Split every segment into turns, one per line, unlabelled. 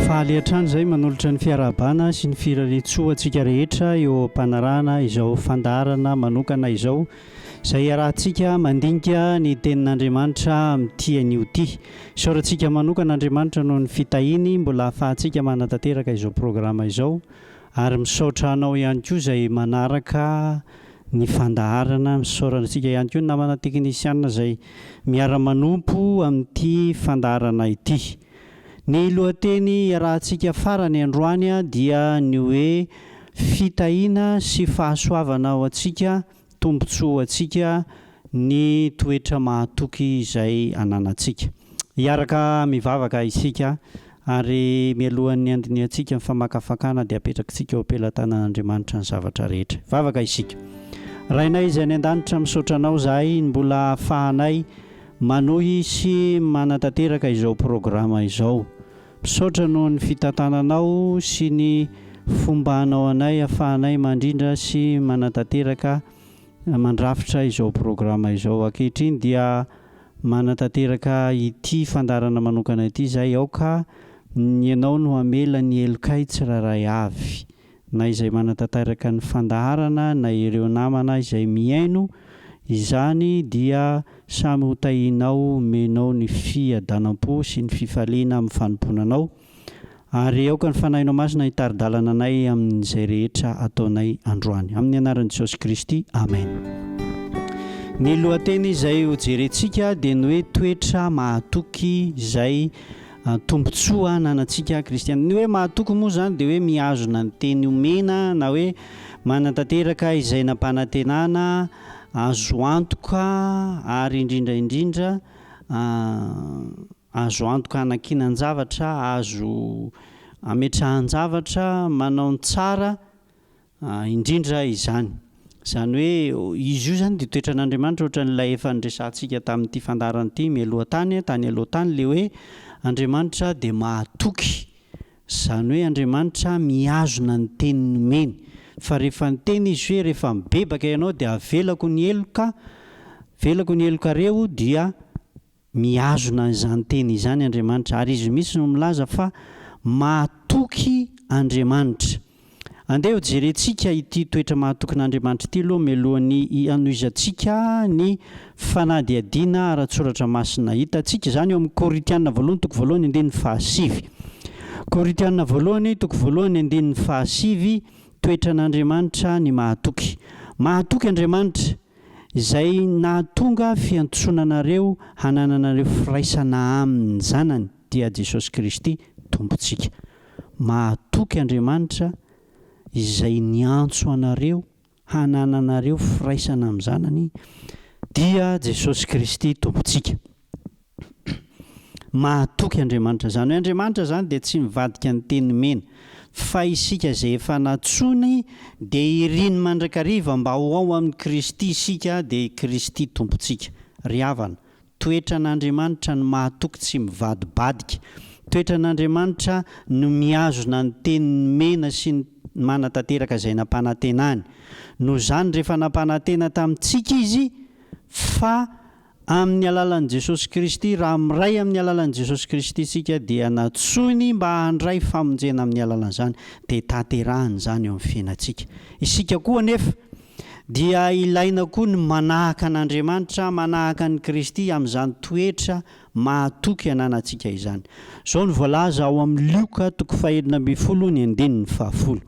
faly hatrany izay manolotra ny fiarabana sy ny firaretsoa antsika rehetra eo am-panarahana izao fandarana manokana izao izay arahantsika mandinika ny tenin'Andriamanitra amin'ity anio ity. Isaorantsika manokana Andriamanitra noho ny fitahiny mbola ahafahantsika manatanteraka izao programa izao, ary misaotra anao ihany koa izay manaraka ny fandaharana, misaorantsika ihany koa ny namana teknisiana izay miara-manompo amin'ity fandaharana ity. Ny lohateny arahantsika farany androany dia ny hoe fitahiana sy fahasoavana ao antsika, tombontsoa ao antsika ny toetra mahatoky izay ananantsika. Hiaraka mivavaka isika ary mialohan'ny andiniantsika ny famakafakana dia apetrakantsika eo am-pelantanan'Andriamanitra ny zavatra rehetra. Vavaka isika. Rainay izay any an-danitra, misaotra anao zahay mbola ahafahanay manohy sy manatanteraka izao programa izao. Misaotra noho ny fitantananao sy ny fomba anao anay ahafahanay mandrindra sy manatanteraka mandrafitra izao programa izao. Ankehitriny dia manatanteraka ity fandarana manokana ity izay aoka ny ianao no hamela ny elokay tsiraray avy, na izay manatanteraka ny fandaharana na ireo namana izay miaino izany dia samy hotahinao, menao ny fiadanam-po sy ny fifaliana amin'ny fanomponanao, ary aoka ny fanahinao masina hitaridalana anay amin'izay rehetra ataonay androany, amin'ny anaran'i Jesosy Kristy, amen. Ny lohateny izay hojerentsika dia ny hoe toetra mahatoky izay tombontsoa ananantsika kristiana. Ny hoe mahatoky moa zany dia hoe mihazona ny teny omena na hoe manatanteraka izay nampanantenana, azo antoka, ary indrindra azo antoka anakinan-javatra, azo ametrahan-javatra, manao ny tsara indrindra izany. Izany hoe izy io zany dia toetra n'Andriamanitra, ohatran'ilay efa niresantsika tamin'ity fandarana ity mialoha tany le hoe Andriamanitra dia mahatoky, izany hoe Andriamanitra mihazona ny teniny omeny. Fa rehefa ny teny izy hoe rehefa mibebaka ianao dia avelako ny elokareo dia mihazona izany teny izany Andriamanitra, ary izy mihitsy no milaza fa mahatoky Andriamanitra. Andeha ho jerentsika ity toetra mahatokin'Andriamanitra ity aloha mialohan'ny anoizantsika ny fanadihadiana ara-tsoratra masina hitantsika izany eo amin'ny Korinthiana voalohany toko voalohany andininy fahasivy. Korinthiana voalohany toko voalohany andininy fahasivy. Toetra n'Andriamanitra ny mahatoky. Mahatoky Andriamanitra izay nahatonga fiantsonanareo hanananareo firaisana amin'ny zanany dia Jesosy Kristy tompontsika. Mahatoky Andriamanitra izay niantso anareo hanananareo firaisana amin'ny zanany dia Jesosy Kristy tompontsika. Mahatoky Andriamanitra zany hoe Andriamanitra zany dia tsy mivadika ny teny mena, fa isika izay efa natsony dia iriny mandrakariva mba ho ao amin'ny Kristy isika dia Kristy tompontsika. Ry havana, toetra n'Andriamanitra ny mahatoky tsy mivadibadika, toetra n'Andriamanitra no mihazona ny teniny mena sy ny manatanteraka izay nampanantenany. Noho izany rehefa nampanantena tamintsika izy, fa amin'ny alalan'i Jesosy Kristy, raha miray amin'ny alalan'i Jesosy Kristy isika dia natsony mba handray famonjena amin'ny alalan'izany dia tanterahany izany eo amin'ny fiainantsika. Isika koa anefa dia ilaina koa ny manahaka an'Andriamanitra, manahaka an'i Kristy amin'izany toetra mahatoky ananantsika izany. Izao ny voalaza ao amin'ny Lioka toko 2 ny andininy 10.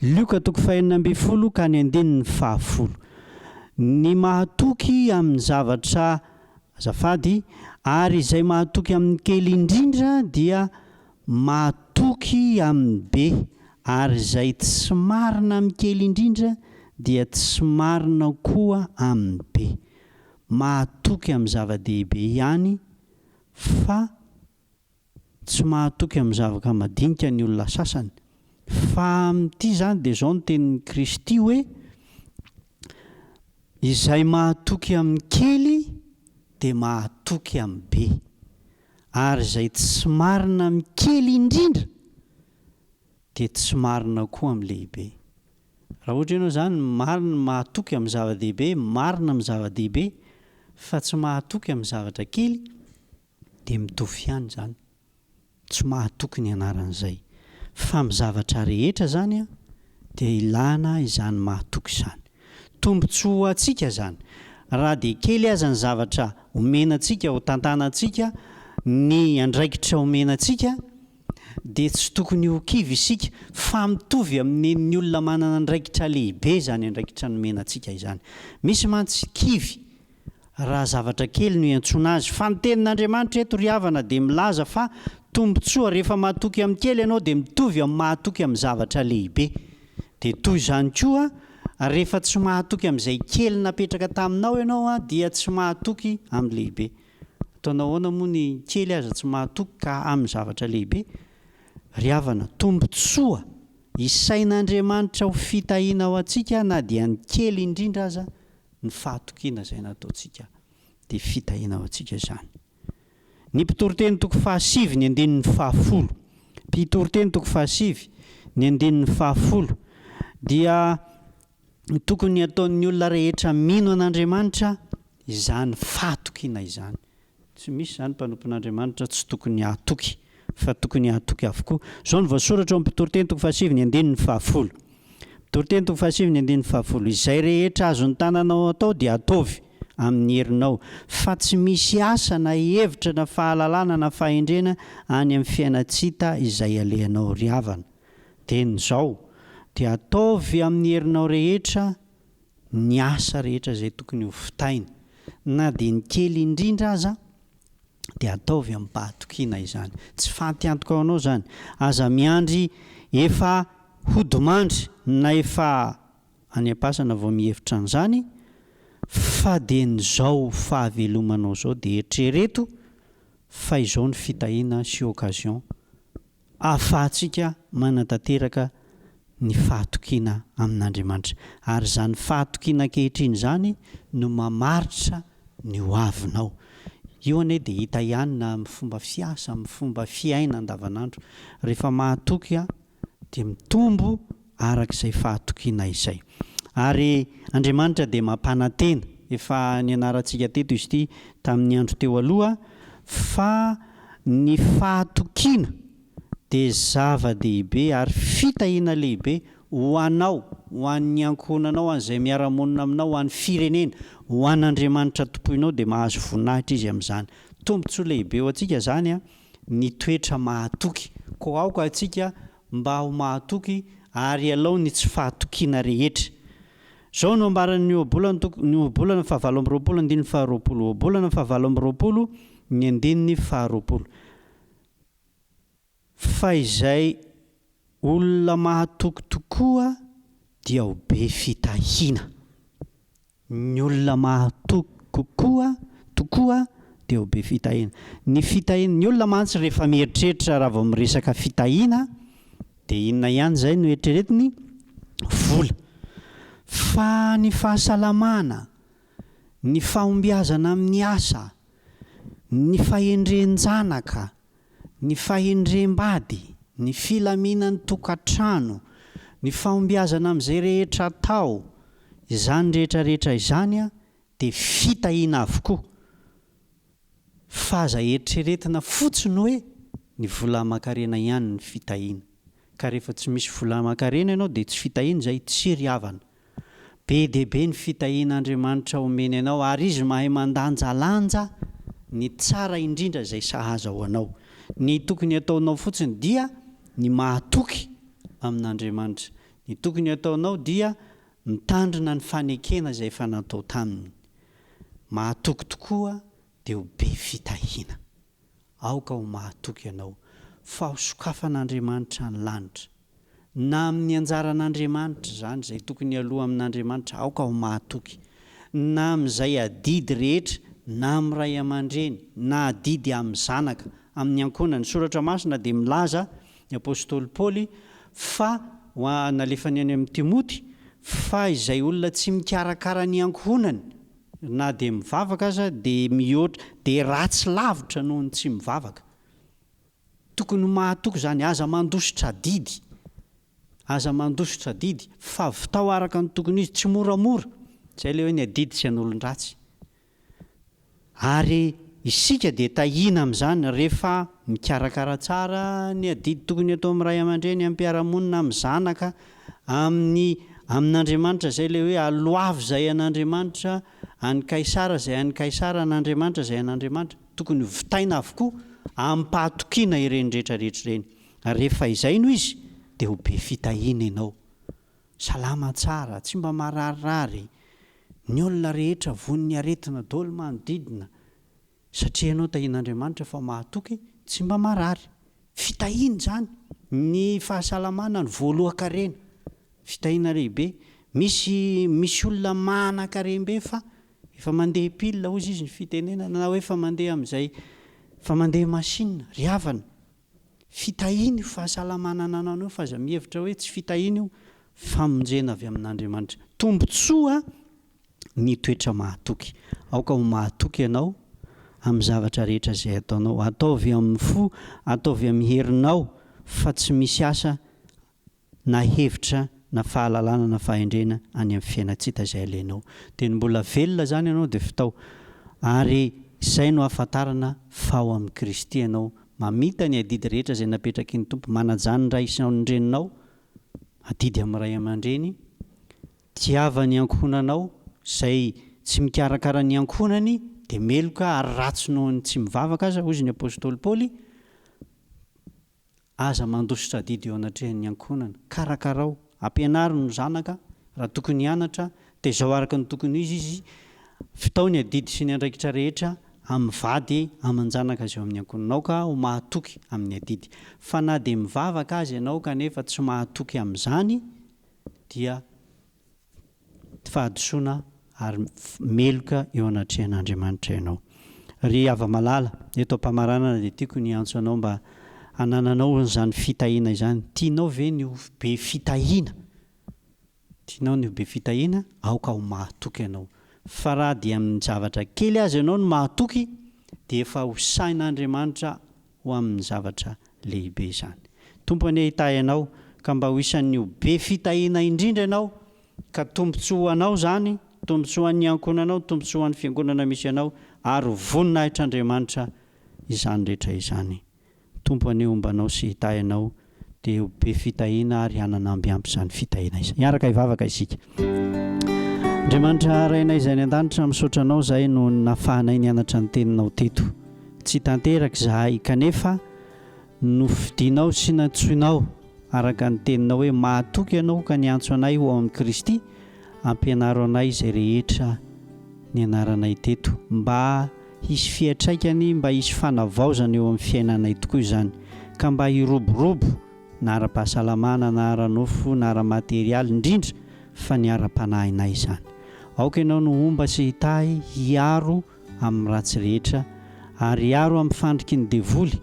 Lioka toko 2 ka ny andininy 10. Ny mahatoky amin'ny zavatra azafady, ary izay mahatoky amin'ny kely indrindra dia mahatoky amin'ny be, ary izay tsy marina amin'ny kely indrindra dia tsy marina koa amin'ny be. Mahatoky amin'ny zava-dehibe ihany, fa tsy mahatoky amin'ny zavaka madinika ny olona sasany. Fa amin'ity zany dia izao no tenin'ny Kristy hoe izay mahatoky amin'ny kely dia mahatoky amin'ny be, ary izay tsy marina amin'ny kely indrindra dia tsy marina koa amin'ny lehibe. Raha ohatra ianao zany marina mahatoky amin'ny zava-dehibe, marina amin'ny zava-dehibe, fa tsy mahatoky amin'ny zavatra kely dia mitovy ihany zany. tsy mahatoky ny anaran'izay fa amin'ny zavatra rehetra zany a dia ilana izany mahatoky izany. Tombontsoa antsika zany raha dia kely aza ny zavatra omenantsika ho tantanantsika ny andraikitra omenantsika dia tsy tokony ho kivy isika fa mitovy amin'ny olona manana andraikitra lehibe zany andraikitra nomenantsika izany. Misy mantsy kivy raha zavatra kely no iantsona azy fa ny tenin'Andriamanitra eto ry havana dia milaza fa tombontsoa rehefa mahatoky amin'ny kely ianao dia mitovy amin'ny mahatoky amin'ny zavatra lehibe. Dia toy izany koa rehefa tsy mahatoky amin'izay kely napetraka taminao ianao dia tsy mahatoky amin'ny lehibe. Ataonao ahoana moa ny kely aza tsy mahatoky ka amin'ny zavatra lehibe? Ry havana, tombontsoa isain'Andriamanitra ho fitahiana ao antsika na dia ny kely indrindra aza ny fahatokiana izay nataontsika dia fitahiana ao antsika izany. Ny mpitoroteny toko 7 ny andinin'ny 10. Mpitoroteny toko 7 ny andinin'ny 10 dia tokony ataon'ny olona rehetra mino an'Andriamanitra izany fahatokiana izany. Tsy misy zany mpanompon'Andriamanitra tsy tokony hatoky fa tokony hatoky avokoa. Zao ny voasoratra ao amin'ny mpitoroteny toko 7 ny andinin'ny 10. Mpitoroteny toko 7 ny andinin'ny 10. Izay rehetra azony tananao atao dia ataovy amin'ny herinao fa tsy misy asa na hevitra na fahalalana na fahendrena any amin'ny fiainatsita izay alehanao ry havana. Tenin'izao dia ataovy amin'ny herinao rehetra ny asa rehetra izay tokony ho fitaina na dia ny kely indrindra aza dia ataovy amin'ny mpahatokiana izany. Tsy fahantiantoka ao anao zany. Aza miandry efa hodimandry na efa any am-pasana vao mihevitra an'izany fa dia n'izao fahavelomanao zao dia eritrereto fa izao ny fitahiana sy occasion ahafahantsika manatanteraka ny fahatokiana amin'Andriamanitra. Ary izany fahatokiana ankehitriny izany no mamaritra ny hoavinao. Io anie dia hita ihany na amin'ny fomba fiasa, amin'ny fomba fiaina andavanandro. Rehefa mahatoky dia mitombo arak'izay fahatokiana izay. Ary Andriamanitra dia mampanantena. Efa nianarantsika teto izy ity tamin'ny andro teo aloha fa ny fahatokiana dia zava-dehibe ary fitahiana lehibe ho anao, ho an'ny ankohonanao, an'izay miara-monina aminao, ho an'ny firenena, ho an'Andriamanitra tompoinao dia mahazo voninahitra izy amin'izany. Tombontsoa lehibe ho antsika zany ny toetra mahatoky. Ko aoka antsika mba ho mahatoky ary alao ny tsy fahatokiana rehetra. Zao no ambaran'ny obolana fahavalo amby roapolo andinin'ny faharoapolo. Obolana fahavalo amby roapolo ny andinin'ny faharoapolo. Fa izay olona mahatoky tokoa dia ho be fitahiana. Ny olona mahatoky tokoa dia ho be fitahiana. Ny fitahiana, ny olona mantsy rehefa mieritreritra raha vao miresaka fitahiana dia inona ihany izay no eritreretiny? Vola. Fa ny fahasalamana, ny fahombiazana amin'ny asa, ny fahendren-janaka, ny fahendrem-bady, ny filaminan'ny tokantrano, ny fahombiazana amin'izay rehetra atao, izany rehetrarehetra izany dia fitahiana avokoa. Fa aza eritreretina fotsiny hoe ny vola aman-karena ihany ny fitahiana. Ka rehefa tsy misy vola aman-karena ianao dia tsy fitahiana izay, tsy ry havana. Be dia be ny fitahian'Andriamanitra omeny anao ary izy mahay mandanjalanja ny tsara indrindra izay sahaza ho anao. Ny tokony ataonao fotsiny dia ny mahatoky amin'Andriamanitra. Ny tokony ataonao dia mitandrina ny fanekena izay efa natao taminy. Mahatoky tokoa dia ho be fitahiana. Aoka ho mahatoky ianao fa ho sokafan'Andriamanitra ny lanitra. Na amin'ny anjaran'Andriamanitra zany izay tokony aloha amin'Andriamanitra aoka ho mahatoky. Na amin'izay adidy rehetra, na amin'ny ray aman-dreny, na adidy amin'ny zanaka, amin'ny ankohonany. Soratra masina dia milaza ny apôstôly Paoly fa nalefany any amin'ny Timoty fa izay olona tsy mikarakara ny ankohonany na dia mivavaka aza dia mihoatra dia ratsy lavitra noho ny tsy mivavaka. Tokony mahatoky zany, aza mandositra didy. Aza mandositra didy fa vitao araka ny tokony izy, tsy moramora. Izay ilay hoe ny adidy sy an'olon-dratsy. Ary isika dia tahina amin'izany rehefa mikarakara tsara ny adidy tokony atao amin'ny ray aman-dreny ampiaramonina amin'ny zanaka amin'Andriamanitra izay le hoe aloavy izay an'Andriamanitra any Kaisara izay any Kaisara an'Andriamanitra izay an'Andriamanitra tokony vitaina avokoa ampahatokiana ireny rehetrarehetra ireny. Rehefa izay no izy dia ho be fitahiana ianao, salama tsara, tsy mba mararirary, ny olona rehetra von'ny aretina daholo manodidina satria ianao tahian'Andriamanitra fa mahatoky tsy mba marary. Fitahiana izany ny fahasalamana ny voalohan-karena, fitahiana lehibe. Misy olona manan-karembe fa efa mandeha pile hozy izy ny fitenenana na hoe fa mandeha amin'izay fa mandeha masinina ry havana. Fitahiana io fahasalamana nananao fa aza mihevitra hoe tsy fitahiana io famonjena avy amin'Andriamanitra. Tombontsoa ny toetra mahatoky. Aoka ho mahatoky ianao amin'ny zavatra rehetra izay ataonao. Ataovy amin'ny fo, ataovy amin'ny herinao fa tsy misy asa na hevitra na fahalalana na fahendrena any amin'ny fiainantsika izay alainao. Dia mbola velona izany ianao dia fitao. Ary izay no ahafantarana fa ao amin'ny Kristy ianao mamita ny adidy rehetra izay napetraky ny Tompo, manajany ray isan-dreninao, adidy amin'ny ray aman-dreny, tiava ny ankohonanao izay tsy mikarakara ny ankohonany dia meloka ary ratsonao ny tsy mivavaka aza, hozy ny apôstôly Paoly, aza mandositra adidy eo anatrehan'ny ankohonana. Karakarao, ampianary no zanaka raha tokony hianatra dia izao araka ny tokony izy fitao ny adidy sy ny andraikitra rehetra amin'ny vady aman-janaka azy eo amin'ny ankohonanao ka ho mahatoky amin'ny adidy. Fa na dia mivavaka azy ianao kanefa tsy mahatoky amin'izany dia fahadosoana ary meloka eo anatrehan'Andriamanitra ianao. Ry hava-malala, eto am-pamaranana dia tiako ny antso anao mba hanananao izany fitahiana izany. Tianao ve ny ho be fitahiana? Tianao ny ho be fitahiana? Aoka ho mahatoky ianao. Fa raha dia amin'ny zavatra kely azy ianao no mahatoky dia efa ho sain'Andriamanitra ho amin'ny zavatra lehibe izany. Tompony ahita ianao ka mba ho isan'ny ho be fitahiana indrindra ianao ka tombontsoa anao izany, tombontsoa an'ny ankohonanao, tombontsoa an'ny fiangonana misy ianao ary ho voninahitr'Andriamanitra izany rehetra izany. Tompony ombanao sy hita ianao dia ho be fitahiana ary hananambiampy izany fitahiana izany. Miaraka hivavaka isika. Andriamanitra rainay izay ny an-danitra, misaotra anao izahay no nahafahanay nianatra ny teninao teto. Tsy tanteraka izahay kanefa nofidianao sy nantsoinao araka ny teninao hoe mahatoky ianao ka niantso anay ho amin'ny Kristy, ampianaro anay izay rehetra ny anaranay teto mba hisy fiantraikany, mba hisy fanavaozana eo amin'ny fiainanay tokoa izany, ka mba hiroborobo na ara-pahasalamana na ara-nofo na ara-materialy indrindra fa ny ara-panahinay izany. Aoka ianao no omba sy hitahy hiaro amin'ny ratsy rehetra ary hiaro amin'ny fandriky ny devoly,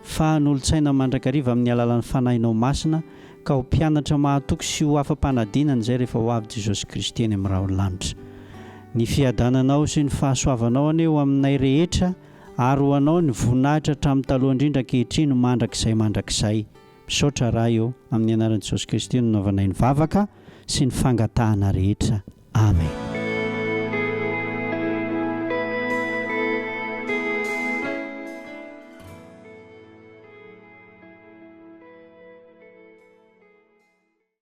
fa n'olo-tsaina mandrakariva amin'ny alalan'ny fanahinao masina ka ho mpianatra mahatoky sy ho afa-panadinana izay rehefa ho avy Jesosy Kristy eny amin'ny rahaolanitra. Ny fiadananao sy ny fahasoavanao aneo aminay rehetra ary ho anao ny voninahitra hatramin'ny taloha indrindra ankehitriny mandrakizay. Misaotra raha eo amin'ny anaran'i Jesosy Kristy no nanaovanay ny vavaka sy ny fangatahana rehetra. Amen.